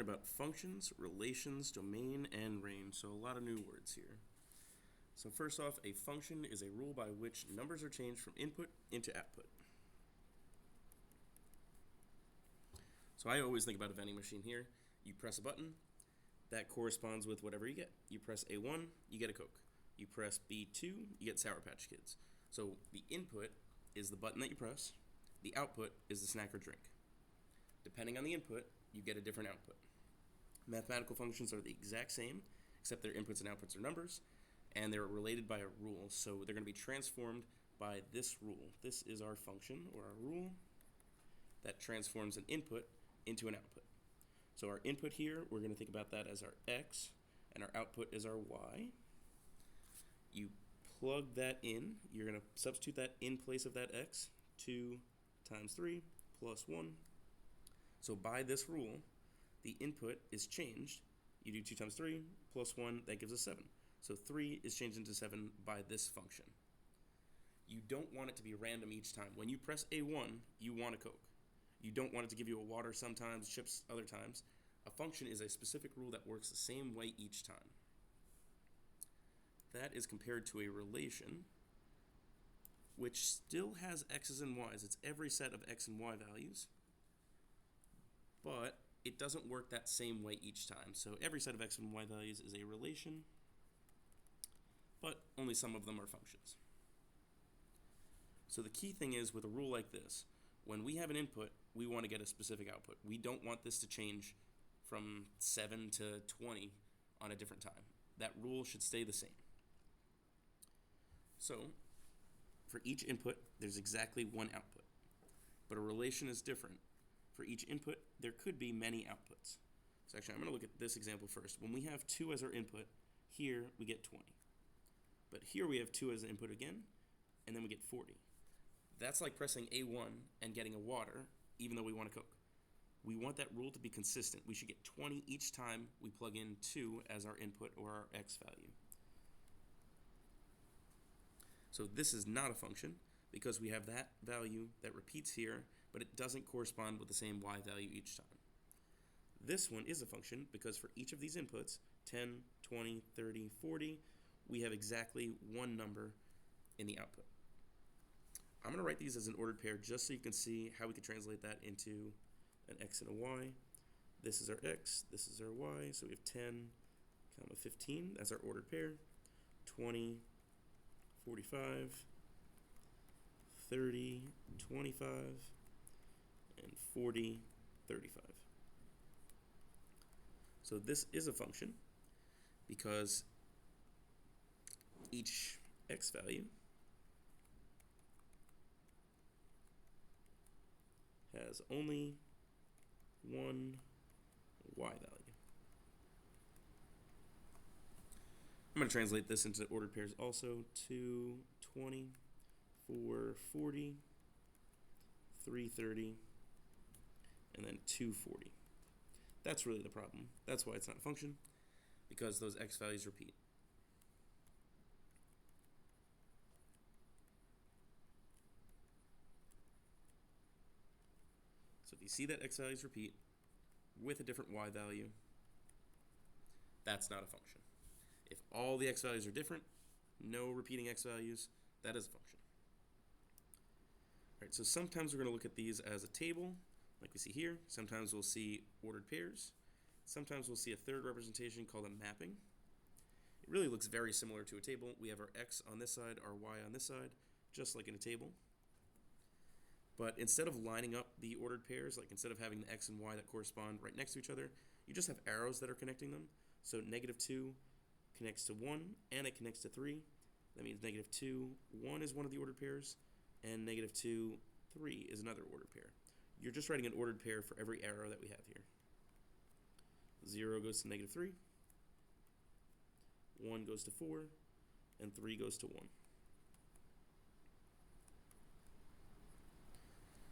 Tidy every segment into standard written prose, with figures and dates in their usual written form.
about functions, relations, domain, and range. So a lot of new words here. So first off, a function is a rule by which numbers are changed from input into output. So I always think about a vending machine here. You press a button, that corresponds with whatever you get. You press A1, you get a Coke. You press B2, you get Sour Patch Kids. So the input is the button that you press. The output is the snack or drink. Depending on the input, you get a different output. Mathematical functions are the exact same, except their inputs and outputs are numbers, and they're related by a rule. So they're going to be transformed by this rule. This is our function, or our rule, that transforms an input into an output. So our input here, we're going to think about that as our x, and our output is our y. You plug that in. You're going to substitute that in place of that x. 2 times 3 plus 1. So by this rule, the input is changed. You do 2 times 3 plus 1, that gives us 7. So 3 is changed into 7 by this function. You don't want it to be random each time. When you press A1, you want a Coke. You don't want it to give you a water sometimes, chips other times. A function is a specific rule that works the same way each time. That is compared to a relation, which still has x's and y's. It's every set of x and y values, but it doesn't work that same way each time. So every set of x and y values is a relation, but only some of them are functions. So the key thing is, with a rule like this, when we have an input, we want to get a specific output. We don't want this to change from 7 to 20 on a different time. That rule should stay the same. So for each input, there's exactly one output. But a relation is different. For each input, there could be many outputs. So actually, I'm going to look at this example first. When we have 2 as our input, here we get 20. But here we have 2 as the input again, and then we get 40. That's like pressing A1 and getting a water, even though we want a Coke. We want that rule to be consistent. We should get 20 each time we plug in 2 as our input or our x value. So this is not a function because we have that value that repeats here, but it doesn't correspond with the same y value each time. This one is a function because for each of these inputs, 10, 20, 30, 40, we have exactly one number in the output. I'm going to write these as an ordered pair just so you can see how we can translate that into an x and a y. This is our x, this is our y, so we have 10, 15, that's our ordered pair, 20, 45, 30, 25, and 40, 35. So this is a function because each x value has only one y value. I'm going to translate this into ordered pairs also. 2, 20, 4, 40, 3, 30, and then 2, 40. That's really the problem. That's why it's not a function, because those x values repeat. So if you see that x values repeat with a different y value, that's not a function. If all the x values are different, no repeating x values, that is a function. All right, so sometimes we're going to look at these as a table, like we see here. Sometimes we'll see ordered pairs. Sometimes we'll see a third representation called a mapping. It really looks very similar to a table. We have our x on this side, our y on this side, just like in a table. But instead of lining up the ordered pairs, like instead of having the x and y that correspond right next to each other, you just have arrows that are connecting them. So -2 connects to 1, and it connects to 3. That means -2, 1 is one of the ordered pairs, and -2, 3 is another ordered pair. You're just writing an ordered pair for every arrow that we have here. 0 goes to -3, 1 goes to 4, and 3 goes to 1.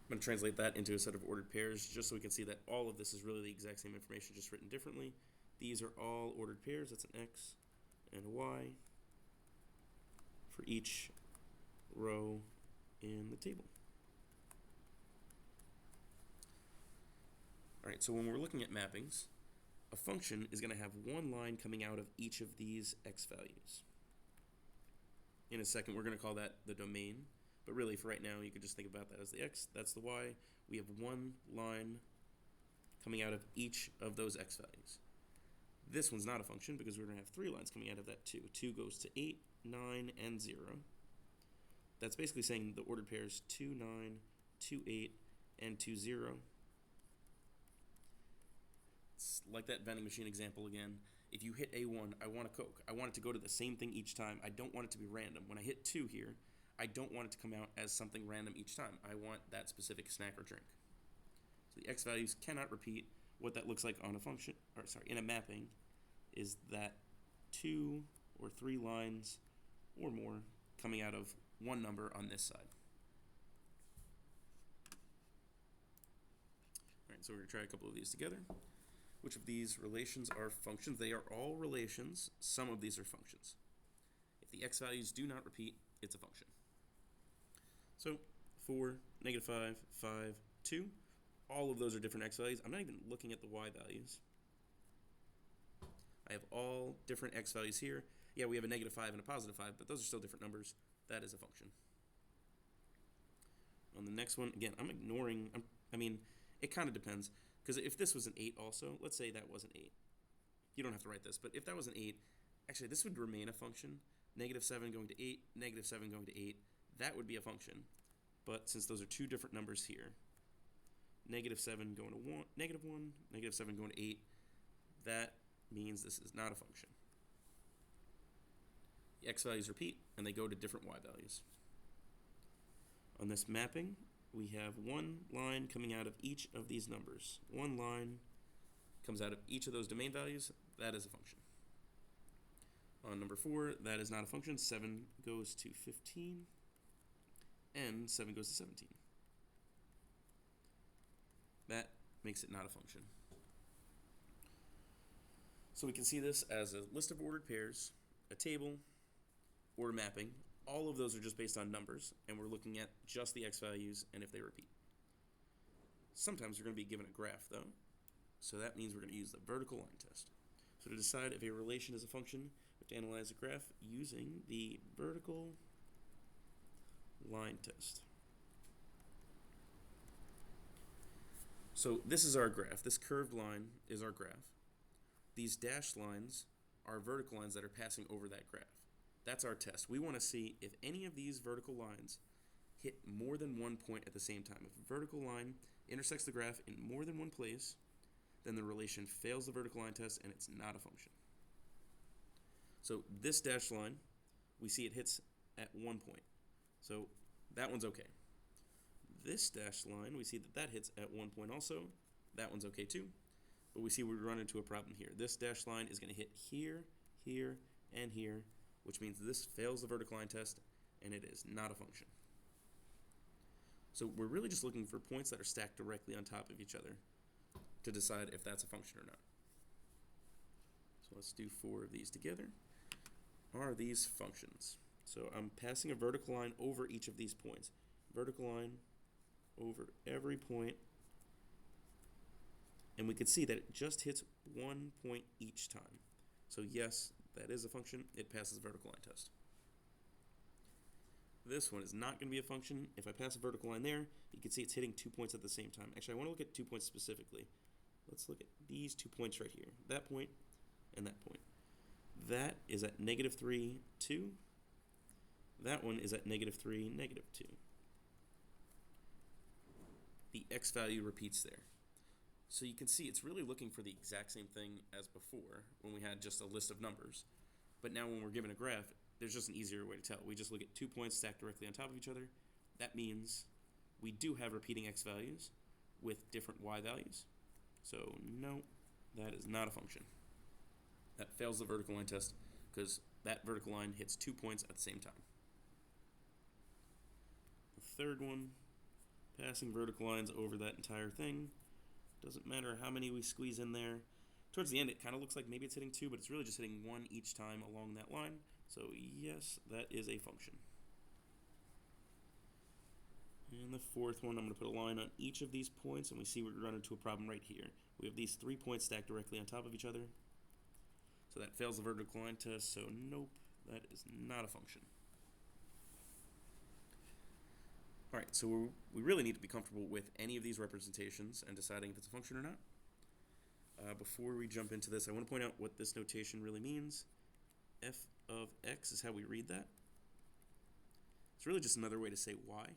I'm going to translate that into a set of ordered pairs just so we can see that all of this is really the exact same information, just written differently. These are all ordered pairs. That's an x and a y for each row in the table. All right, so when we're looking at mappings, A function is going to have one line coming out of each of these x values. In a second, we're going to call that the domain, but really for right now, you could just think about that as the x, that's the y. We have one line coming out of each of those x values. This one's not a function because we're going to have 3 lines coming out of that too. 2 goes to 8, 9, and 0. That's basically saying the ordered pairs 2, 9, 2, 8, and 2, 0. It's like that vending machine example again. If you hit A1, I want a Coke. I want it to go to the same thing each time. I don't want it to be random. When I hit 2 here, I don't want it to come out as something random each time. I want that specific snack or drink. So the x values cannot repeat. What that looks like on a function, or sorry, in a mapping, is that 2 or 3 lines or more coming out of one number on this side. All right, so we're going to try a couple of these together. Which of these relations are functions? They are all relations. Some of these are functions. If the x values do not repeat, it's a function. So 4, -5, 5, 2, all of those are different x values. I'm not even looking at the y values. I have all different x values here. Yeah, we have a -5 and a +5, but those are still different numbers. That is a function. On the next one, again, I'm ignoring, I mean, it kind of depends. Because if this was an 8 also, let's say that was an 8. You don't have to write this, but if that was an 8, actually this would remain a function. -7 going to 8, -7 going to 8, that would be a function. But since those are two different numbers here, -7 going to 1, -1, -7 going to 8, that means this is not a function. The x values repeat, and they go to different y values. On this mapping, we have one line coming out of each of these numbers. One line comes out of each of those domain values. That is a function. On number 4, that is not a function. 7 goes to 15, and 7 goes to 17. That makes it not a function. So we can see this as a list of ordered pairs, a table, order mapping. All of those are just based on numbers, and we're looking at just the x values and if they repeat. Sometimes we're going to be given a graph, though, so that means we're going to use the vertical line test. So to decide if a relation is a function, we have to analyze a graph using the vertical line test. So this is our graph. This curved line is our graph. These dashed lines are vertical lines that are passing over that graph. That's our test. We want to see if any of these vertical lines hit more than one point at the same time. If a vertical line intersects the graph in more than one place, then the relation fails the vertical line test and it's not a function. So this dashed line, we see it hits at one point. So that one's okay. This dashed line, we see that that hits at one point also. That one's okay too. But we see we run into a problem here. This dashed line is going to hit here, here, and here, which means this fails the vertical line test, and it is not a function. So we're really just looking for points that are stacked directly on top of each other to decide if that's a function or not. So let's do 4 of these together. Are these functions? So I'm passing a vertical line over each of these points. Vertical line over every point. And we can see that it just hits one point each time. So yes, that is a function. It passes the vertical line test. This one is not going to be a function. If I pass a vertical line there, you can see it's hitting 2 points at the same time. Actually, I want to look at 2 points specifically. Let's look at these 2 points right here. That point and that point. That is at -3, 2. That one is at -3, -2. The x value repeats there. So you can see it's really looking for the exact same thing as before when we had just a list of numbers. But now when we're given a graph, there's just an easier way to tell. We just look at 2 points stacked directly on top of each other. That means we do have repeating x values with different y values. So no, that is not a function. That fails the vertical line test because that vertical line hits 2 points at the same time. The third one, passing vertical lines over that entire thing. Doesn't matter how many we squeeze in there. Towards the end, it kind of looks like maybe it's hitting 2, but it's really just hitting 1 each time along that line. So yes, that is a function. And the fourth one, I'm going to put a line on each of these points, and we see we run into a problem right here. We have these 3 points stacked directly on top of each other. So that fails the vertical line test, so nope, that is not a function. All right, so we really need to be comfortable with any of these representations and deciding if it's a function or not. Before we jump into this, I want to point out what this notation really means. F of x is how we read that. It's really just another way to say y.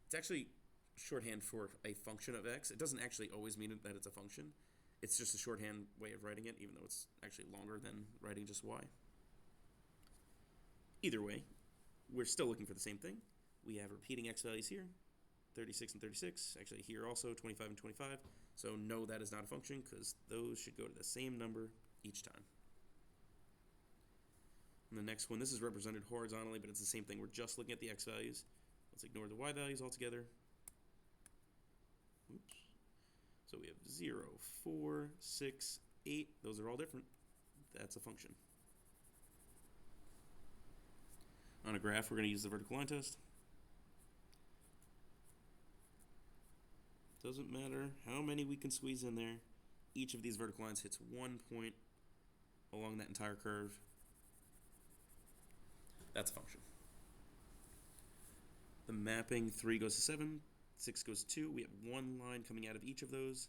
It's actually shorthand for a function of x. It doesn't actually always mean that it's a function. It's just a shorthand way of writing it, even though it's actually longer than writing just y. Either way, we're still looking for the same thing. We have repeating x values here, 36 and 36. Actually here also, 25 and 25. So no, that is not a function because those should go to the same number each time. And the next one, this is represented horizontally, but it's the same thing. We're just looking at the x values. Let's ignore the y values altogether. Oops. So we have 0, 4, 6, 8. Those are all different. That's a function. On a graph, we're going to use the vertical line test. Doesn't matter how many we can squeeze in there. Each of these vertical lines hits 1 point along that entire curve. That's a function. The mapping 3 goes to 7, 6 goes to 2. We have one line coming out of each of those.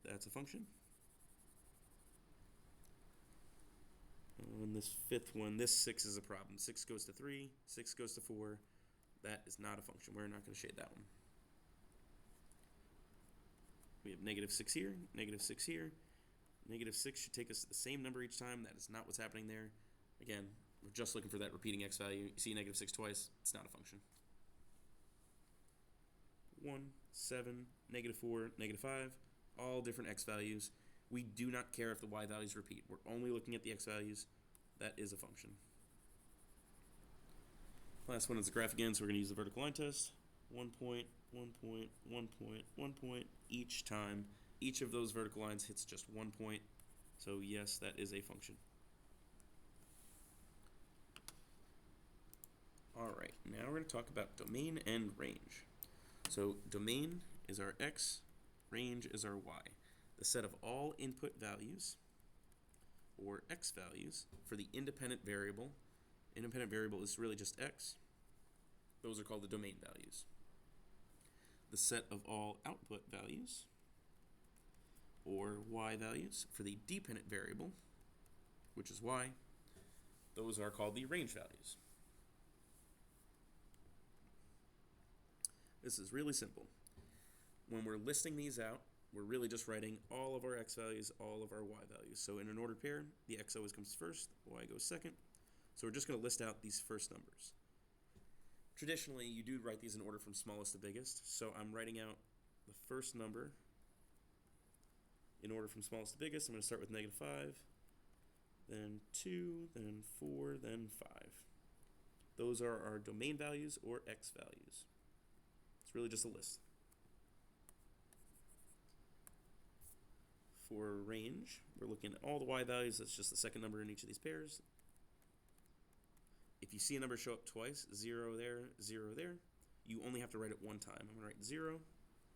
That's a function. And this fifth one, this 6 is a problem. 6 goes to 3, 6 goes to 4. That is not a function. We're not going to shade that one. We have -6 here, -6 here. -6 should take us to the same number each time. That is not what's happening there. Again, we're just looking for that repeating x value. You see -6 twice, it's not a function. 1, 7, -4, -5, all different x values. We do not care if the y values repeat. We're only looking at the x values. That is a function. Last one is the graph again, so we're going to use the vertical line test. 1 point, 1 point, 1 point, 1 point each time. Each of those vertical lines hits just 1 point. So yes, that is a function. Alright, now we're going to talk about domain and range. So domain is our x, range is our y. The set of all input values, or x values, for the independent variable. Independent variable is really just x. Those are called the domain values. The set of all output values, or y values, for the dependent variable, which is y. Those are called the range values. This is really simple. When we're listing these out, we're really just writing all of our x values, all of our y values. So in an ordered pair, the x always comes first, the y goes second. So we're just going to list out these first numbers. Traditionally, you do write these in order from smallest to biggest. So I'm writing out the first number in order from smallest to biggest. I'm going to start with -5, then 2, then 4, then 5. Those are our domain values or x values. It's really just a list. For range, we're looking at all the y values. That's just the second number in each of these pairs. If you see a number show up twice, 0 there, 0 there, you only have to write it one time. I'm going to write 0.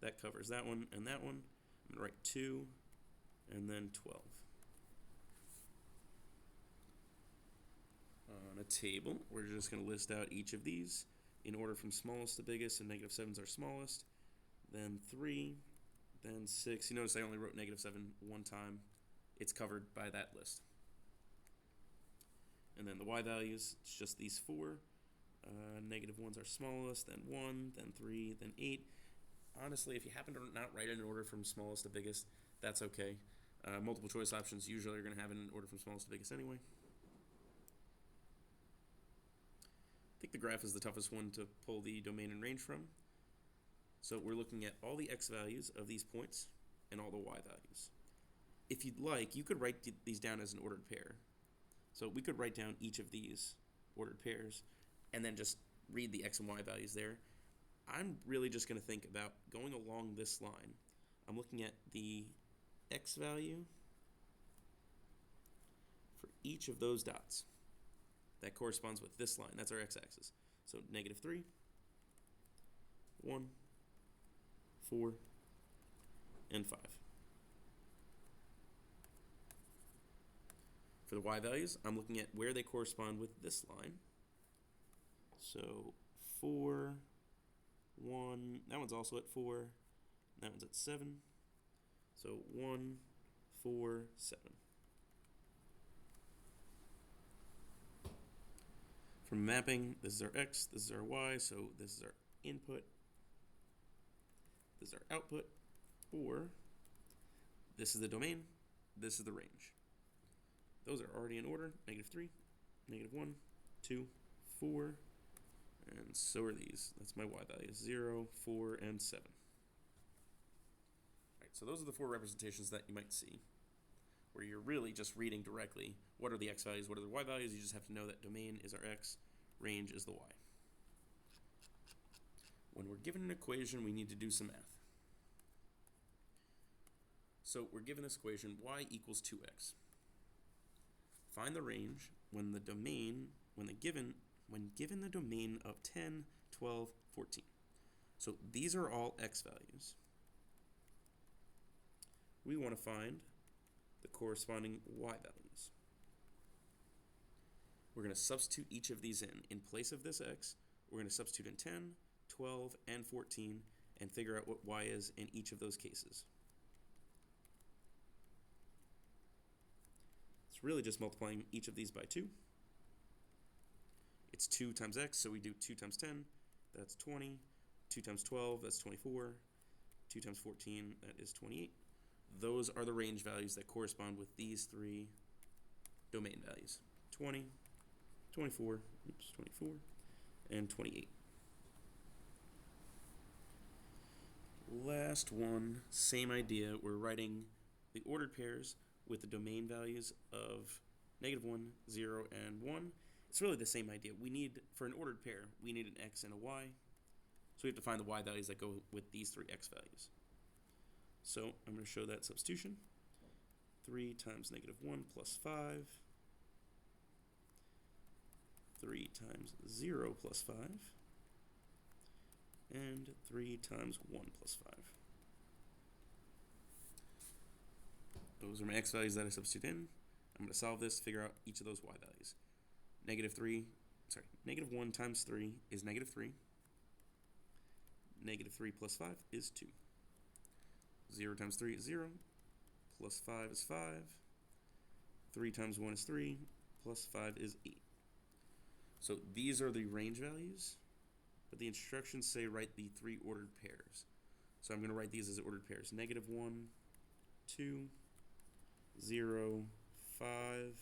That covers that one and that one. I'm going to write 2 and then 12. On a table, we're just going to list out each of these in order from smallest to biggest, and -7's our smallest, then 3, then 6. You notice I only wrote -7 one time. It's covered by that list. And then the y values, it's just these 4. -1's our smallest, then 1, then 3, then 8. Honestly, if you happen to not write it in order from smallest to biggest, that's okay. Multiple choice options usually are going to have it in order from smallest to biggest anyway. I think the graph is the toughest one to pull the domain and range from. So we're looking at all the x values of these points and all the y values. If you'd like, you could write these down as an ordered pair. So we could write down each of these ordered pairs and then just read the x and y values there. I'm really just going to think about going along this line. I'm looking at the x value for each of those dots. That corresponds with this line. That's our x-axis. So -3, 1, 4, and 5. For the y values, I'm looking at where they correspond with this line. So 4, 1, that one's also at 4, that one's at 7. So 1, 4, 7. From mapping, this is our x, this is our y, so this is our input, this is our output, or this is the domain, this is the range. Those are already in order, -3, -1, 2, 4, and so are these. That's my y values, 0, 4, and 7. All right, so those are the 4 representations that you might see, where you're really just reading directly what are the x values, what are the y values. You just have to know that domain is our x, range is the y. When we're given an equation, we need to do some math. So we're given this equation, y equals 2x. Find the range when given the domain of 10, 12, 14. So these are all x values. We want to find the corresponding y values. We're going to substitute each of these in. In place of this x, we're going to substitute in 10, 12, and 14 and figure out what y is in each of those cases. It's really just multiplying each of these by 2. It's 2 times x, so we do 2 times 10, that's 20. 2 times 12, that's 24. 2 times 14, that is 28. Those are the range values that correspond with these 3 domain values. 20, 24, 24, and 28. Last one, same idea. We're writing the ordered pairs with the domain values of -1, 0, and 1. It's really the same idea. For an ordered pair, we need an x and a y. So we have to find the y values that go with these 3 x values. So I'm going to show that substitution. 3 times -1 plus 5. 3 times 0 plus 5. And 3 times 1 plus 5. Those are my x values that I substitute in. I'm going to solve this, figure out each of those y values. -1 times 3 is -3. -3 plus 5 is 2. 0 times 3 is 0. Plus 5 is 5. 3 times 1 is 3. Plus 5 is 8. So these are the range values, but the instructions say write the 3 ordered pairs. So I'm going to write these as ordered pairs. -1, 2, 0, 5,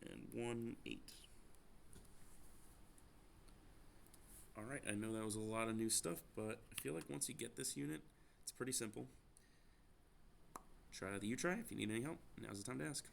and 1, 8. Alright, I know that was a lot of new stuff, but I feel like once you get this unit, it's pretty simple. Try it either you try. If you need any help, now's the time to ask.